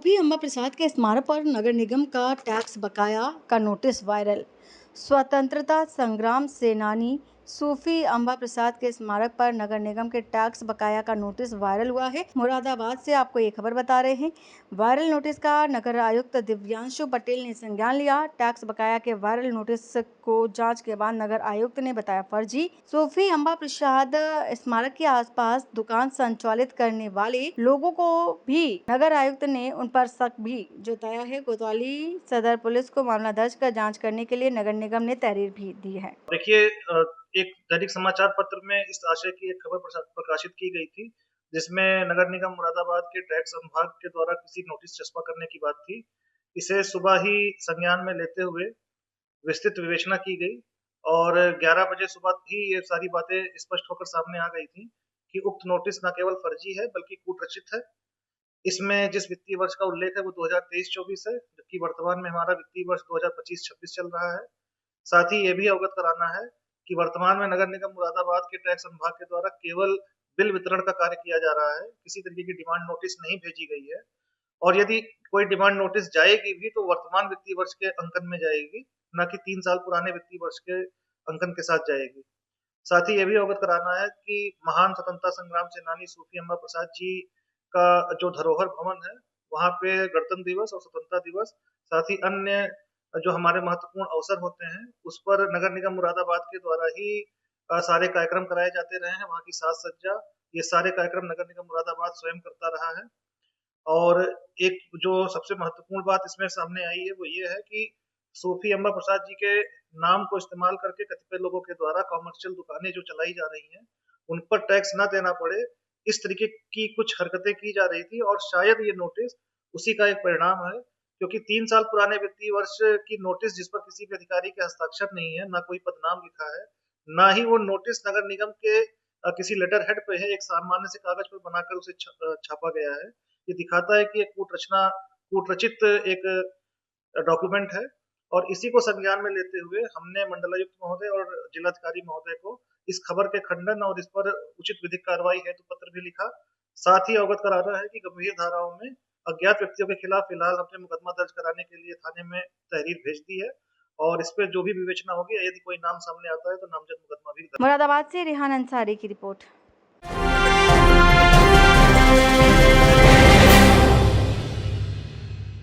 सूफी अम्बा प्रसाद के स्मारक पर नगर निगम का टैक्स बकाया का नोटिस वायरल। स्वतंत्रता संग्राम सेनानी सूफी अम्बा प्रसाद के स्मारक पर नगर निगम के टैक्स बकाया का नोटिस वायरल हुआ है। मुरादाबाद से आपको ये खबर बता रहे हैं। वायरल नोटिस का नगर आयुक्त दिव्यांशु पटेल ने संज्ञान लिया। टैक्स बकाया के वायरल नोटिस को जांच के बाद नगर आयुक्त ने बताया फर्जी। सूफी अम्बा प्रसाद स्मारक के आसपास दुकान संचालित करने वाले लोगों को भी नगर आयुक्त ने उन पर शक भी जताया है। कोतवाली सदर पुलिस को मामला दर्ज कर जांच करने के लिए नगर निगम ने तहरीर भी दी है। देखिए, एक दैनिक समाचार पत्र में इस आशय की एक खबर प्रकाशित की गई थी, जिसमें नगर निगम मुरादाबाद के टैक्स अनुभाग के द्वारा किसी नोटिस चस्पा करने की बात थी। इसे सुबह ही संज्ञान में लेते हुए विस्तृत विवेचना की गई और 11 बजे सुबह ही ये सारी बातें स्पष्ट होकर सामने आ गई थी कि उक्त नोटिस न केवल फर्जी है बल्कि कूटरचित है। इसमें जिस वित्तीय वर्ष का उल्लेख है वो 2023-24 है, जबकि वर्तमान में हमारा वित्तीय वर्ष 2025-26 चल रहा है। साथ ही ये भी अवगत कराना है कि वर्तमान में नगर निगम मुरादाबाद के टैक्स अनुभाग के द्वारा केवल बिल वितरण का कार्य किया जा रहा है। किसी तरीके की डिमांड नोटिस नहीं भेजी गई है और यदि कोई डिमांड नोटिस जाएगी भी तो वर्तमान वित्तीय वर्ष के अंकन में जाएगी, न कि 3 साल पुराने वित्तीय वर्ष के अंकन के साथ जाएगी। साथ ही ये भी अवगत कराना है कि महान स्वतंत्रता संग्राम सेनानी सूफी अम्बा प्रसाद जी का जो धरोहर भवन है, वहाँ पे गणतंत्र दिवस और स्वतंत्रता दिवस, साथ ही अन्य जो हमारे महत्वपूर्ण अवसर होते हैं, उस पर नगर निगम मुरादाबाद के द्वारा ही सारे कार्यक्रम कराए जाते रहे हैं। वहाँ की साज सज्जा, ये सारे कार्यक्रम नगर निगम मुरादाबाद स्वयं करता रहा है। और एक जो सबसे महत्वपूर्ण बात इसमें सामने आई है वो ये है कि सूफी अम्बा प्रसाद जी के नाम को इस्तेमाल करके कतिपय लोगों के द्वारा कॉमर्शियल दुकानें जो चलाई जा रही हैं, उन पर टैक्स ना देना पड़े, इस तरीके की कुछ हरकतें की जा रही थी और शायद ये नोटिस उसी का एक परिणाम है, क्योंकि 3 साल पुराने वित्तीय वर्ष की नोटिस जिस पर किसी भी अधिकारी के हस्ताक्षर नहीं है, ना कोई पदनाम लिखा है, ना ही वो नोटिस नगर निगम के किसी लेटर हेड पे है, एक सामान्य से कागज पर बनाकर उसे छापा गया है। ये दिखाता है कि एक कूटरचित एक डॉक्यूमेंट है और इसी को संज्ञान में लेते हुए हमने मंडलायुक्त महोदय और जिलाधिकारी महोदय को इस खबर के खंडन और इस पर उचित विधिक कार्रवाई हेतु पत्र भी लिखा। साथ ही अवगत कराना है कि गंभीर धाराओं में अज्ञात व्यक्तियों के खिलाफ फिलहाल हमने मुकदमा दर्ज कराने के लिए थाने में तहरीर भेज दी है और इस पर जो भी विवेचना होगी, यदि कोई नाम सामने आता है तो नामजद मुकदमा भी दर्ज। मुरादाबाद से रेहान अंसारी की रिपोर्ट।